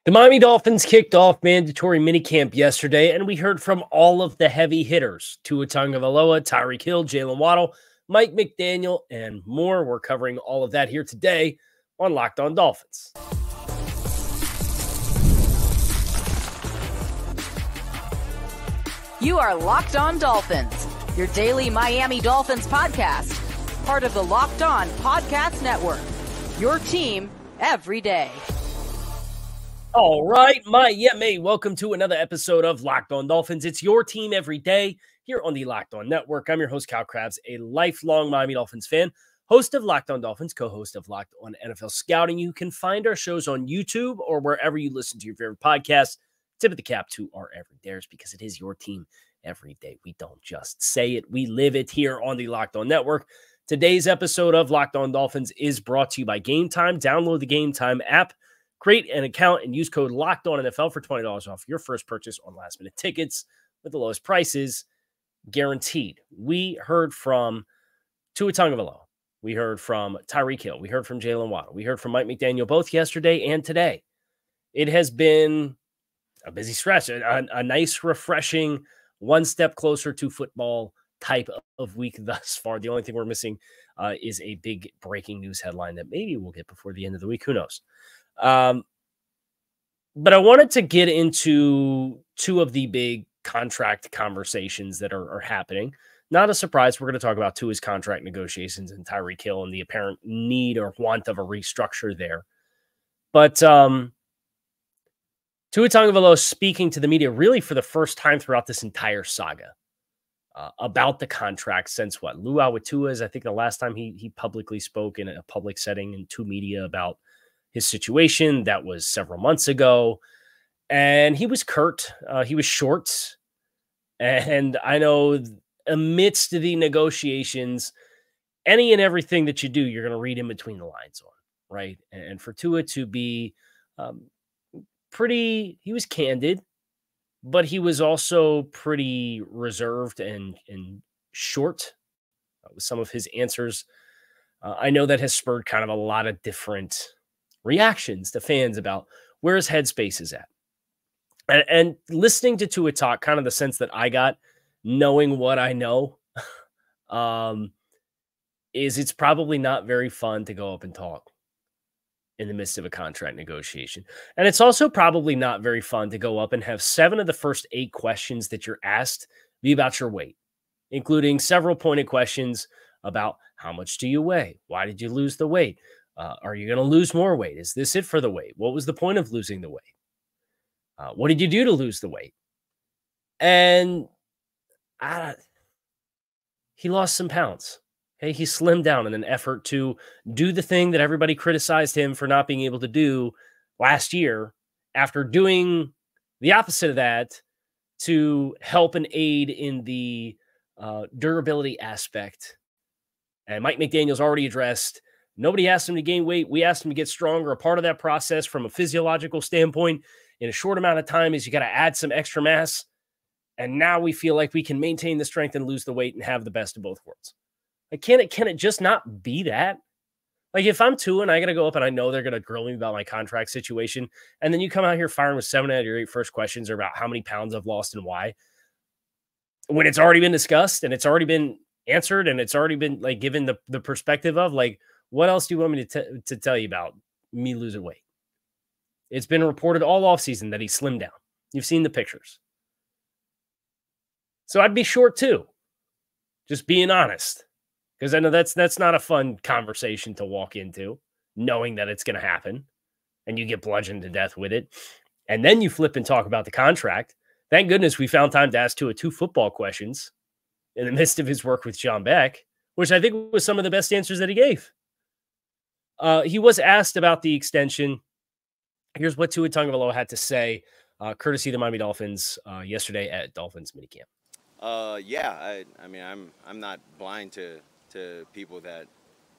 The Miami Dolphins kicked off mandatory minicamp yesterday, and we heard from all of the heavy hitters: Tua Tagovailoa, Tyreek Hill, Jalen Waddle, Mike McDaniel, and more. We're covering all of that here today on Locked On Dolphins. You are Locked On Dolphins, your daily Miami Dolphins podcast, part of the Locked On Podcast Network, your team every day. All right, Miami, welcome to another episode of Locked On Dolphins. It's your team every day here on the Locked On Network. I'm your host, Kyle Krabs, a lifelong Miami Dolphins fan, host of Locked On Dolphins, co-host of Locked On NFL Scouting. You can find our shows on YouTube or wherever you listen to your favorite podcasts. Tip of the cap to our everydayers, because it is your team every day. We don't just say it, we live it here on the Locked On Network. Today's episode of Locked On Dolphins is brought to you by Gametime. Download the Gametime app, create an account, and use code LOCKEDONNFL for $20 off your first purchase on last-minute tickets with the lowest prices guaranteed. We heard from Tua Tagovailoa. We heard from Tyreek Hill. We heard from Jalen Waddle. We heard from Mike McDaniel both yesterday and today. It has been a busy stretch, a nice, refreshing, one step closer to football type of week thus far. The only thing we're missing is a big breaking news headline that maybe we'll get before the end of the week. Who knows? But I wanted to get into two of the big contract conversations that are happening. Not a surprise. We're going to talk about Tua's contract negotiations and Tyreek Hill and the apparent need or want of a restructure there. But Tua Tagovailoa speaking to the media really for the first time throughout this entire saga about the contract since what? Luau with Tua is, I think, the last time he publicly spoke in a public setting and to media about his situation. That was several months ago. And he was curt. He was short. And I know amidst the negotiations, any and everything that you do, you're going to read in between the lines on, right? And for Tua to be he was candid, but he was also pretty reserved and short with some of his answers. I know that has spurred kind of a lot of different reactions to fans about where his headspace is at. And listening to Tua talk, kind of the sense that I got, knowing what I know, is it's probably not very fun to go up and talk in the midst of a contract negotiation. And it's also probably not very fun to go up and have 7 of the first 8 questions that you're asked be about your weight, including several pointed questions about how much do you weigh? Why did you lose the weight? Are you going to lose more weight? Is this it for the weight? What was the point of losing the weight? What did you do to lose the weight? And he lost some pounds. Okay? He slimmed down in an effort to do the thing that everybody criticized him for not being able to do last year, after doing the opposite of that to help and aid in the durability aspect. And Mike McDaniel's already addressed, nobody asked him to gain weight. We asked him to get stronger. A part of that process from a physiological standpoint in a short amount of time is you got to add some extra mass. And now we feel like we can maintain the strength and lose the weight and have the best of both worlds. Like, can it just not be that? Like, if I'm Tua and I got to go up and I know they're going to grill me about my contract situation, and then you come out here firing with 7 out of your 8 first questions are about how many pounds I've lost and why, when it's already been discussed and it's already been answered and it's already been like given the perspective of like, what else do you want me to tell you about me losing weight? It's been reported all offseason that he slimmed down. You've seen the pictures. So I'd be short too. Just being honest. Because I know that's not a fun conversation to walk into, knowing that it's going to happen and you get bludgeoned to death with it. And then you flip and talk about the contract. Thank goodness we found time to ask Tua 2 football questions in the midst of his work with John Beck, which I think was some of the best answers that he gave. He was asked about the extension. Here's what Tua Tagovailoa had to say, courtesy of the Miami Dolphins yesterday at Dolphins minicamp. Yeah, I mean, I'm not blind to people that,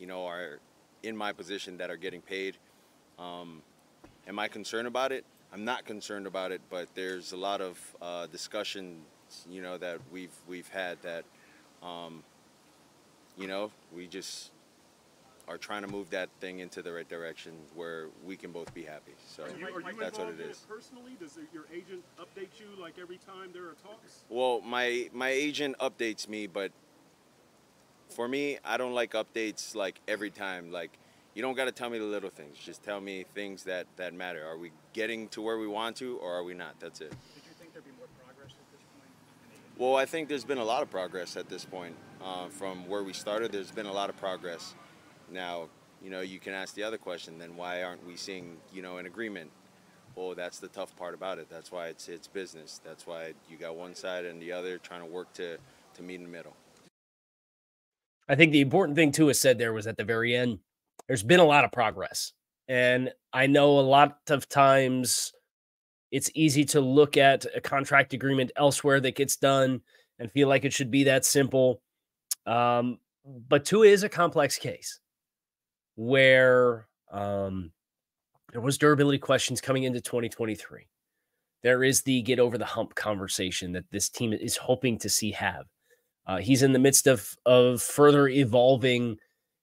you know, are in my position that are getting paid. Am I concerned about it? I'm not concerned about it, but there's a lot of discussions, you know, that we've had that, you know, we just are trying to move that thing into the right direction where we can both be happy. So that's what it is. Personally, does your agent update you like every time there are talks? Well, my agent updates me, but for me, I don't like updates like every time. Like, you don't got to tell me the little things. Just tell me things that matter. Are we getting to where we want to, or are we not? That's it. Did you think there'd be more progress at this point? Well, I think there's been a lot of progress at this point. From where we started, there's been a lot of progress. Now, you can ask the other question, then why aren't we seeing, an agreement? Well, that's the tough part about it. That's why it's business. That's why you got one side and the other trying to work to meet in the middle. I think the important thing Tua said there was at the very end, there's been a lot of progress. And I know a lot of times it's easy to look at a contract agreement elsewhere that gets done and feel like it should be that simple. But Tua is a complex case where there was durability questions coming into 2023. There is the get over the hump conversation that this team is hoping to see have. He's in the midst of further evolving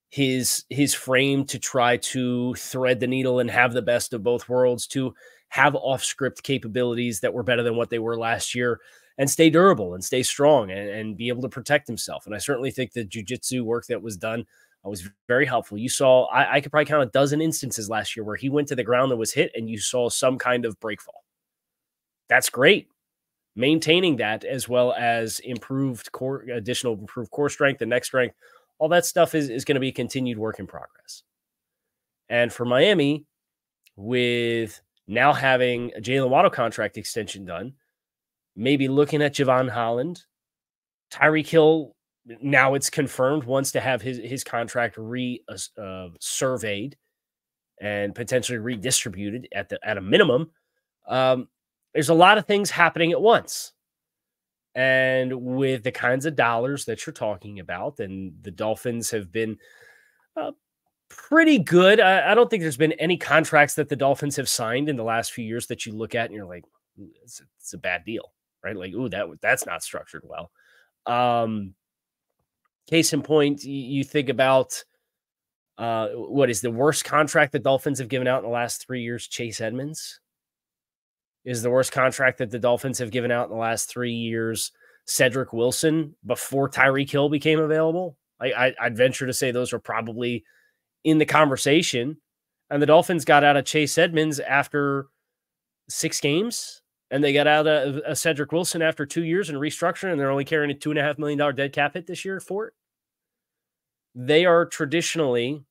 his frame to try to thread the needle and have the best of both worlds, to have off-script capabilities that were better than what they were last year, and stay durable and stay strong and be able to protect himself. And I certainly think the jiu-jitsu work that was done was very helpful. You saw, I could probably count a dozen instances last year where he went to the ground and was hit and you saw some kind of break fall. That's great. Maintaining that, as well as improved core strength and neck strength, all that stuff is going to be a continued work in progress. And for Miami, with now having a Jalen Waddle contract extension done, maybe looking at Javon Holland, Tyreek Hill, now it's confirmed, wants to have his contract surveyed and potentially redistributed at a minimum. There's a lot of things happening at once. And with the kinds of dollars that you're talking about, and the Dolphins have been pretty good. I don't think there's been any contracts that the Dolphins have signed in the last few years that you look at and you're like, it's a bad deal, right? Like, ooh, that's not structured well. Case in point, you think about what is the worst contract the Dolphins have given out in the last 3 years? Chase Edmonds is the worst contract that the Dolphins have given out in the last 3 years. Cedric Wilson, before Tyreek Hill became available. I'd venture to say those are probably in the conversation. And the Dolphins got out of Chase Edmonds after 6 games, and they got out of Cedric Wilson after 2 years and restructuring, and they're only carrying a $2.5 million dead cap hit this year for it. They are traditionally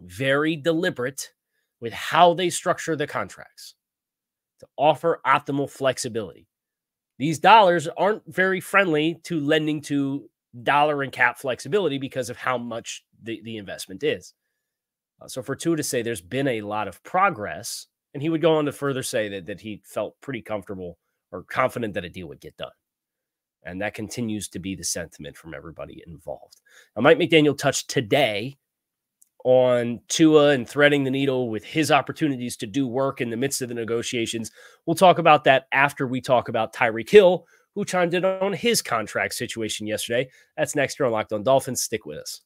very deliberate with how they structure the contracts to offer optimal flexibility. These dollars aren't very friendly to lending to dollar and cap flexibility because of how much the investment is. So for Tua to say there's been a lot of progress, and he would go on to further say that he felt pretty comfortable or confident that a deal would get done. And that continues to be the sentiment from everybody involved. Now, Mike McDaniel touched today on Tua and threading the needle with his opportunities to do work in the midst of the negotiations. We'll talk about that after we talk about Tyreek Hill, who chimed in on his contract situation yesterday. That's next year on Locked On Dolphins. Stick with us.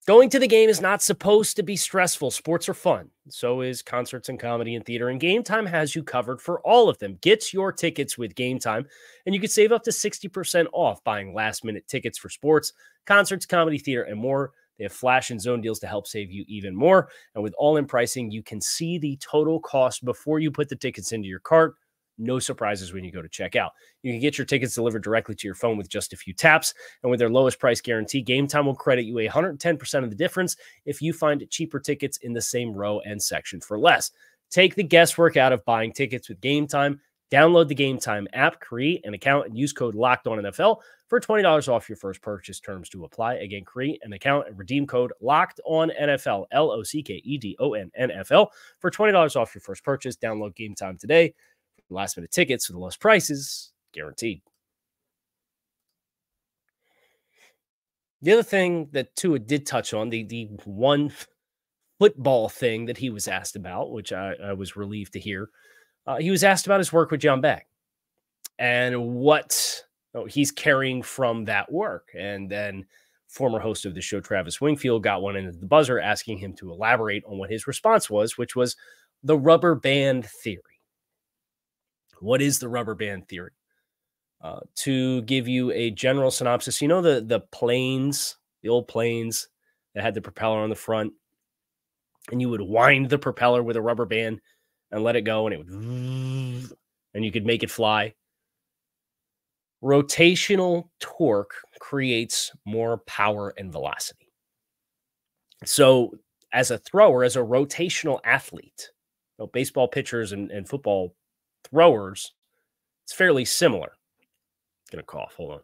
Going to the game is not supposed to be stressful. Sports are fun. So is concerts and comedy and theater. And Gametime has you covered for all of them. Get your tickets with Gametime, and you can save up to 60% off buying last-minute tickets for sports, concerts, comedy, theater, and more. They have flash and zone deals to help save you even more. And with all-in pricing, you can see the total cost before you put the tickets into your cart. No surprises when you go to checkout. You can get your tickets delivered directly to your phone with just a few taps. And with their lowest price guarantee, Gametime will credit you 110% of the difference if you find cheaper tickets in the same row and section for less. Take the guesswork out of buying tickets with Gametime. Download the Gametime app, create an account, and use code LOCKEDONNFL for $20 off your first purchase. Terms to apply. Again, create an account and redeem code LOCKEDONNFL, LOCKEDONNFL, for $20 off your first purchase. Download Gametime today. Last minute tickets for the lowest prices, guaranteed. The other thing that Tua did touch on, the one football thing that he was asked about, which I was relieved to hear, he was asked about his work with John Beck and what he's carrying from that work. And then former host of the show, Travis Wingfield, got one into the buzzer asking him to elaborate on what his response was, which was the rubber band theory. What is the rubber band theory? To give you a general synopsis, the planes, the old planes that had the propeller on the front, and you would wind the propeller with a rubber band and let it go, and it would, and you could make it fly. Rotational torque creates more power and velocity. So as a thrower, as a rotational athlete, baseball pitchers and football throwers, it's fairly similar. Gonna cough. Hold on.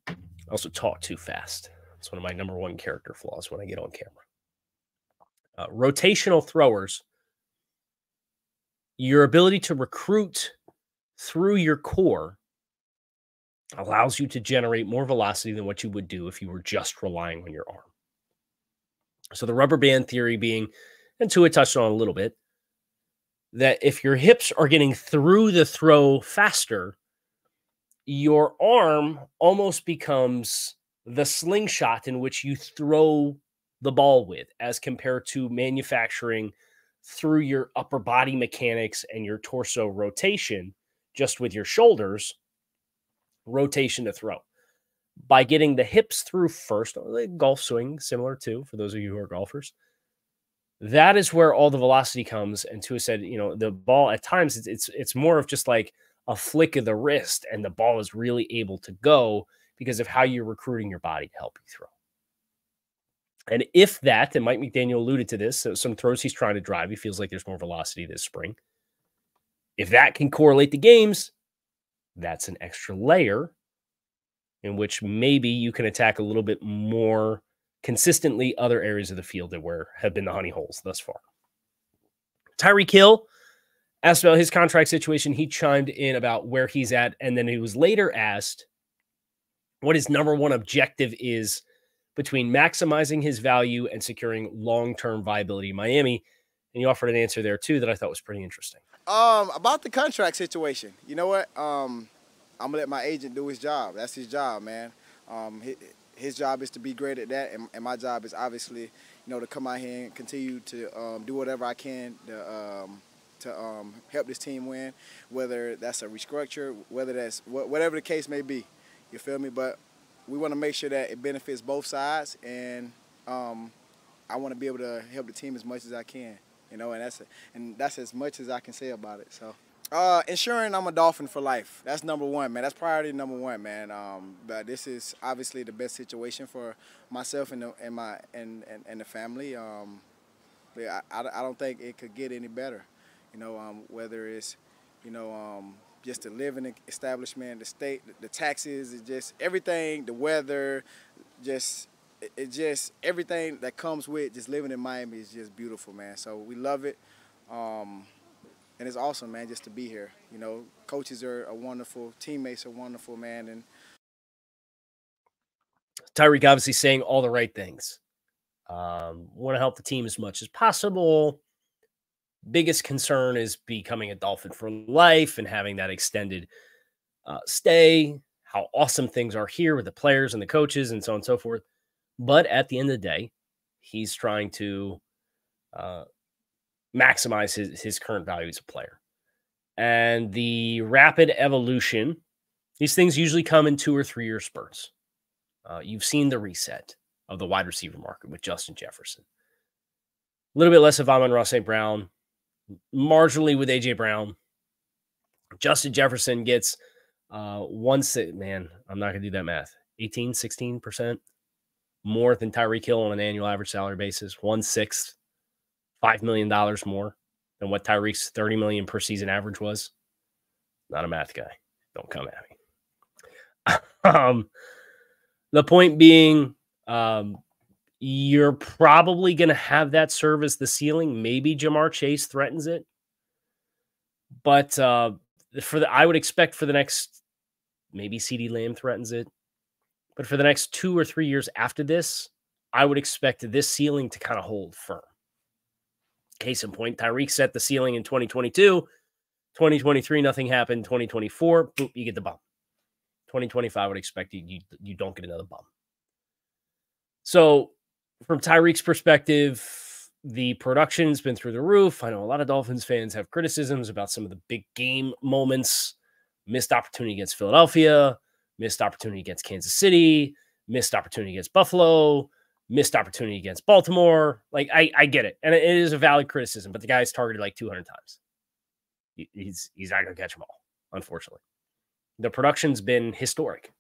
I also talk too fast. It's one of my number one character flaws when I get on camera. Rotational throwers, your ability to recruit through your core allows you to generate more velocity than what you would do if you were just relying on your arm. So the rubber band theory being, and Tua touched on a little bit, that if your hips are getting through the throw faster, your arm almost becomes the slingshot in which you throw the ball with, as compared to manufacturing through your upper body mechanics and your torso rotation just with your shoulders, rotation to throw. By getting the hips through first, like golf swing, similar to, for those of you who are golfers, that is where all the velocity comes. And Tua said, the ball at times, it's more of just like a flick of the wrist, and the ball is really able to go because of how you're recruiting your body to help you throw. And if that, and Mike McDaniel alluded to this, so some throws he's trying to drive, he feels like there's more velocity this spring. If that can correlate to games, that's an extra layer in which maybe you can attack a little bit more consistently other areas of the field that have been the honey holes thus far. Tyreek Hill asked about his contract situation. He chimed in about where he's at, and then he was later asked what his number one objective is between maximizing his value and securing long-term viability in Miami. And he offered an answer there too that I thought was pretty interesting. About the contract situation, you know what? I'm gonna let my agent do his job. That's his job, man. His job is to be great at that, and my job is obviously, to come out here and continue to do whatever I can to help this team win, whether that's a restructure, whether that's whatever the case may be. You feel me? But we want to make sure that it benefits both sides, and I want to be able to help the team as much as I can, and that's as much as I can say about it. So. Ensuring I'm a Dolphin for life. That's number one, man. That's priority number one, man. But this is obviously the best situation for myself and the family. I don't think it could get any better. Whether it's, just the living establishment, the state, the taxes, just everything, the weather, just everything that comes with just living in Miami is just beautiful, man. So we love it. And it's awesome, man, just to be here. Coaches are wonderful. Teammates are wonderful, man. And Tyreek obviously saying all the right things. Want to help the team as much as possible. Biggest concern is becoming a Dolphin for life and having that extended stay. How awesome things are here with the players and the coaches and so on and so forth. But at the end of the day, he's trying to maximize his current value as a player. And the rapid evolution, these things usually come in 2 or 3 year spurts. You've seen the reset of the wide receiver market with Justin Jefferson. A little bit less of Amon-Ra St. Brown, marginally with A.J. Brown. Justin Jefferson gets I'm not going to do that math, 18, 16% more than Tyreek Hill on an annual average salary basis, 1/6. $5 million more than what Tyreek's $30 million per season average was. Not a math guy. Don't come at me. The point being, you're probably going to have that serve as the ceiling. Maybe Jamar Chase threatens it. But I would expect for the next, maybe CeeDee Lamb threatens it. But for the next 2 or 3 years after this, I would expect this ceiling to kind of hold firm. Case in point, Tyreek set the ceiling in 2022. 2023, nothing happened. 2024, boop, you get the bump. 2025, I would expect you don't get another bump. So from Tyreek's perspective, the production's been through the roof. I know a lot of Dolphins fans have criticisms about some of the big game moments. Missed opportunity against Philadelphia, missed opportunity against Kansas City, missed opportunity against Buffalo, missed opportunity against Baltimore. Like, I get it. And it is a valid criticism, but the guy's targeted like 200 times. He's not going to catch them all, unfortunately. The production's been historic.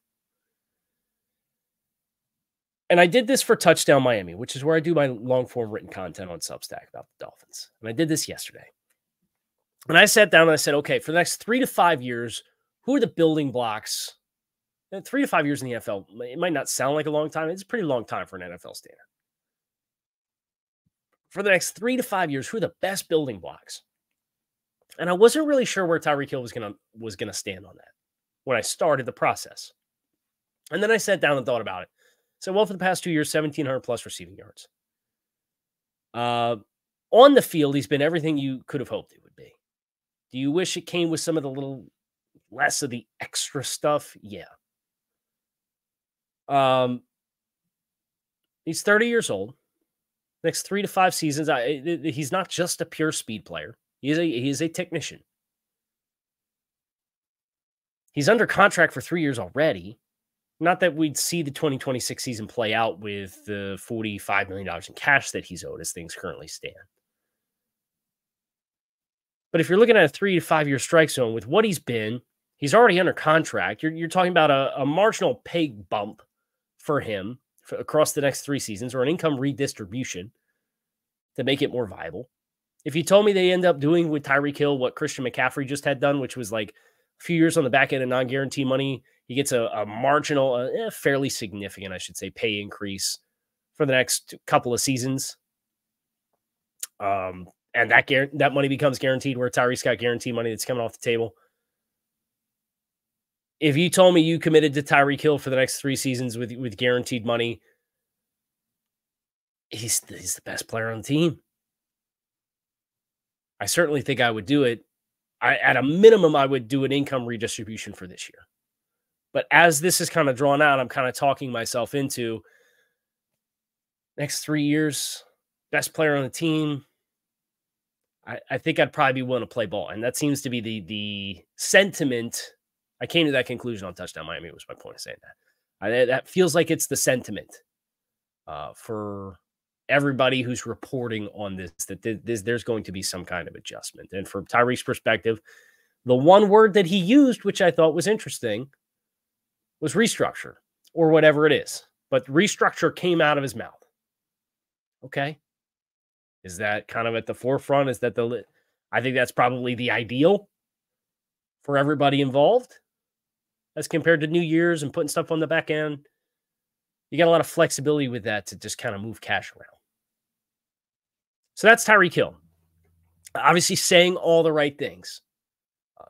And I did this for Touchdown Miami, which is where I do my long-form written content on Substack about the Dolphins. And I did this yesterday. And I sat down and I said, okay, for the next 3 to 5 years, who are the building blocks? 3 to 5 years in the NFL, it might not sound like a long time. It's a pretty long time for an NFL standard. For the next 3 to 5 years, who are the best building blocks? And I wasn't really sure where Tyreek Hill was gonna stand on that when I started the process. And then I sat down and thought about it. So, well, for the past 2 years, 1,700 plus receiving yards. On the field, he's been everything you could have hoped it would be. Do you wish it came with some of the little less of the extra stuff? Yeah. He's 30 years old. Next 3 to 5 seasons, he's not just a pure speed player. He is a technician. He's under contract for 3 years already. Not that we'd see the 2026 season play out with the $45 million in cash that he's owed as things currently stand. But if you're looking at a 3 to 5 year strike zone with what he's been, he's already under contract. You're talking about a marginal pay bump for him across the next 3 seasons, or an income redistribution to make it more viable. If you told me they end up doing with Tyreek Hill what Christian McCaffrey just had done, which was like a few years on the back end of non-guarantee money, he gets a marginal, fairly significant, I should say, pay increase for the next couple of seasons. And that money becomes guaranteed, where Tyreek's got guaranteed money that's coming off the table. If you told me you committed to Tyreek Hill for the next 3 seasons with guaranteed money, he's the best player on the team. I certainly think I would do it. At a minimum, I would do an income redistribution for this year. But as this is kind of drawn out, I'm kind of talking myself into next 3 years, best player on the team. I think I'd probably be willing to play ball. And that seems to be the sentiment. I came to that conclusion on Touchdown Miami, was my point of saying that. That feels like it's the sentiment for everybody who's reporting on this, that there's going to be some kind of adjustment. And from Tyreek's perspective, the one word that he used, which I thought was interesting, was restructure, or whatever it is. But restructure came out of his mouth. Okay. Is that kind of at the forefront? Is that I think that's probably the ideal for everybody involved as compared to New Year's and putting stuff on the back end. You got a lot of flexibility with that to just kind of move cash around. So that's Tyreek Hill. Obviously saying all the right things.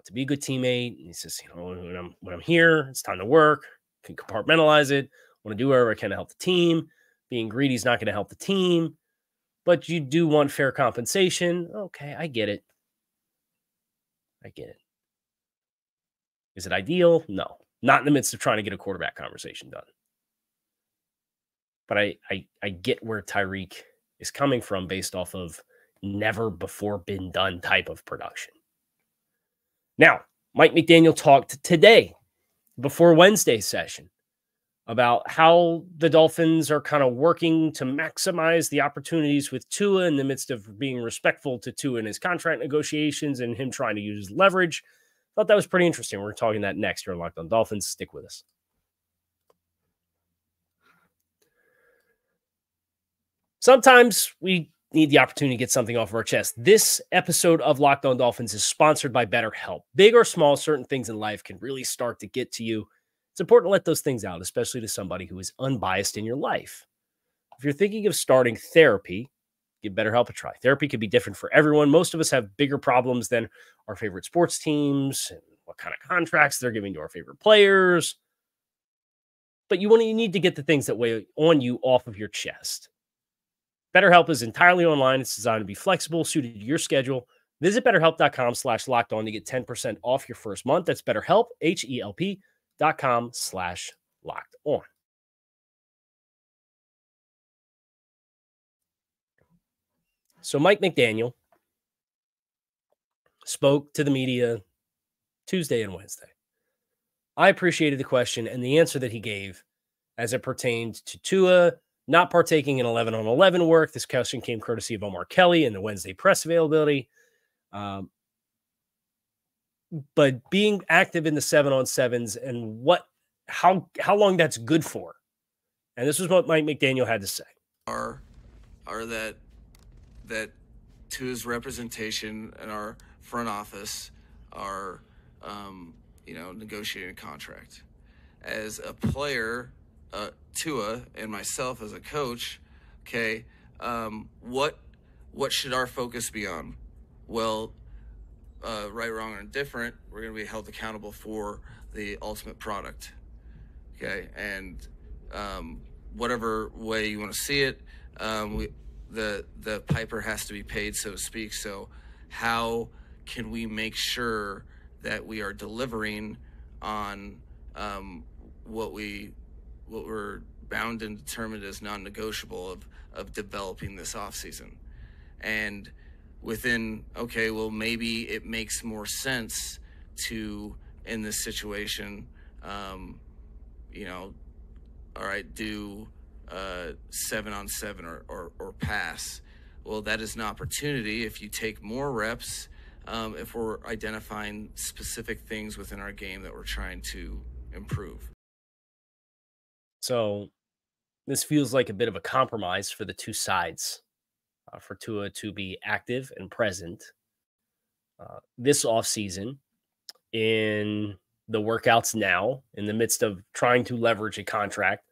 To be a good teammate. He says, when I'm here, it's time to work. Can compartmentalize it. Want to do whatever I can to help the team. Being greedy is not going to help the team. But you do want fair compensation. Okay, I get it. Is it ideal? No. Not in the midst of trying to get a quarterback conversation done. But I get where Tyreek is coming from based off of never before been done type of production. Now, Mike McDaniel talked today before Wednesday's session about how the Dolphins are kind of working to maximize the opportunities with Tua in the midst of being respectful to Tua in his contract negotiations and him trying to use leverage. Thought that was pretty interesting. We're talking that next here on Locked On Dolphins. Stick with us. Sometimes we need the opportunity to get something off of our chest. This episode of Locked On Dolphins is sponsored by BetterHelp. Big or small, certain things in life can really start to get to you. It's important to let those things out, especially to somebody who is unbiased in your life. If you're thinking of starting therapy, give BetterHelp a try. Therapy could be different for everyone. Most of us have bigger problems than our favorite sports teams and what kind of contracts they're giving to our favorite players. But you need to get the things that weigh on you off of your chest. BetterHelp is entirely online. It's designed to be flexible, suited to your schedule. Visit BetterHelp.com/LockedOn to get 10% off your first month. That's BetterHelp, HELP.com/LockedOn. So Mike McDaniel spoke to the media Tuesday and Wednesday. I appreciated the question and the answer that he gave as it pertained to Tua not partaking in 11-on-11 work. This question came courtesy of Omar Kelly in the Wednesday press availability. But being active in the 7-on-7s and how long that's good for. And this was what Mike McDaniel had to say. Are that Tua's representation in our front office are negotiating a contract. As a player, Tua and myself as a coach, okay, what should our focus be on? Well, right, wrong, or indifferent, we're going to be held accountable for the ultimate product, okay? And whatever way you want to see it, the piper has to be paid, so to speak. So how can we make sure that we are delivering on what we're bound and determined as non-negotiable of developing this offseason? And within, okay, well, maybe it makes more sense to, in this situation, all right, do 7-on-7 or pass. Well, that is an opportunity if you take more reps, if we're identifying specific things within our game that we're trying to improve. So this feels like a bit of a compromise for the two sides, for Tua to be active and present this offseason in the workouts now, in the midst of trying to leverage a contract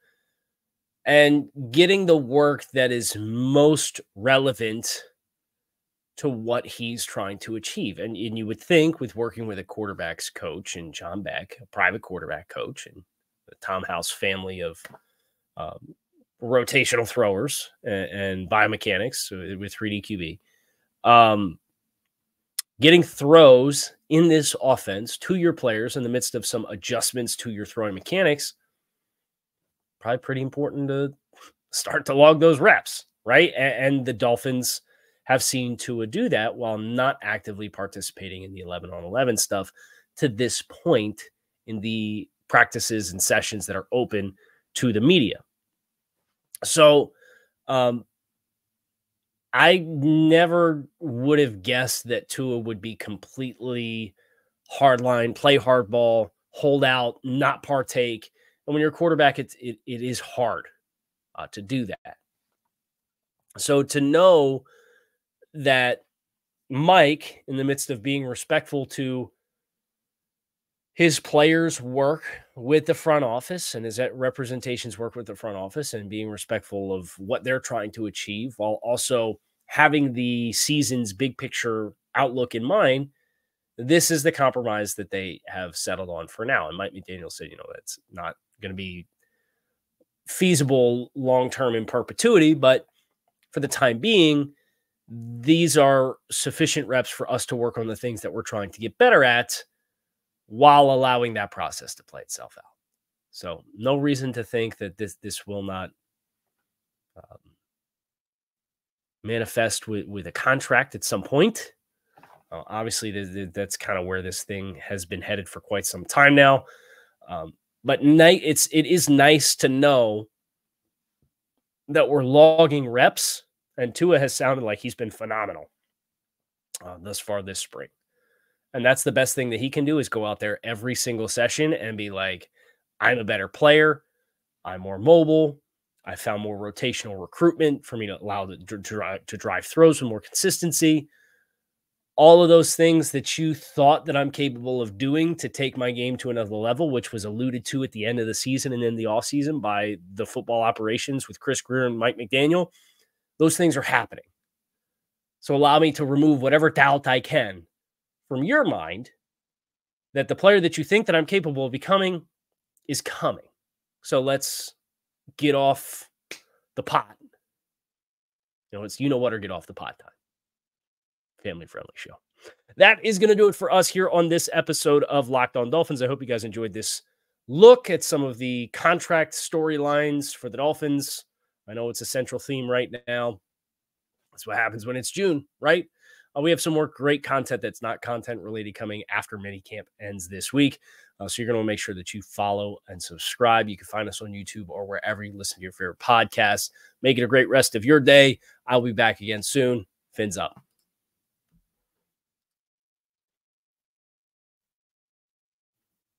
and getting the work that is most relevant to what he's trying to achieve. And you would think, with working with a quarterback's coach and John Beck, a private quarterback coach, and the Tom House family of rotational throwers and biomechanics with 3D QB, getting throws in this offense to your players in the midst of some adjustments to your throwing mechanics, probably pretty important to start to log those reps, right? And the Dolphins have seen Tua do that while not actively participating in the 11-on-11 stuff to this point in the practices and sessions that are open to the media. So I never would have guessed that Tua would be completely hardline, play hardball, hold out, not partake. And when you're a quarterback, it is hard to do that. So to know that Mike, in the midst of being respectful to his players' work with the front office and his representations work with the front office and being respectful of what they're trying to achieve, while also having the season's big picture outlook in mind, this is the compromise that they have settled on for now. And Mike McDaniel said, that's not going to be feasible long-term in perpetuity, but for the time being, these are sufficient reps for us to work on the things that we're trying to get better at while allowing that process to play itself out. So no reason to think that this will not manifest with a contract at some point. Obviously, that's kind of where this thing has been headed for quite some time now. But it is nice to know that we're logging reps, and Tua has sounded like he's been phenomenal thus far this spring. And that's the best thing that he can do, is go out there every single session and be like, I'm a better player. I'm more mobile. I found more rotational recruitment for me to allow to drive throws with more consistency. All of those things that you thought that I'm capable of doing to take my game to another level, which was alluded to at the end of the season and in the offseason by the football operations with Chris Greer and Mike McDaniel, those things are happening. So allow me to remove whatever doubt I can from your mind that the player that you think that I'm capable of becoming is coming. So let's get off the pot. It's or get off the pot time. Family-friendly show. that is going to do it for us here on this episode of Locked On Dolphins. I hope you guys enjoyed this look at some of the contract storylines for the Dolphins. I know it's a central theme right now. That's what happens when it's June, right? We have some more great content that's not content related coming after minicamp ends this week. So you're going to make sure that you follow and subscribe. You can find us on YouTube or wherever you listen to your favorite podcasts. Make it a great rest of your day. I'll be back again soon. Fins up.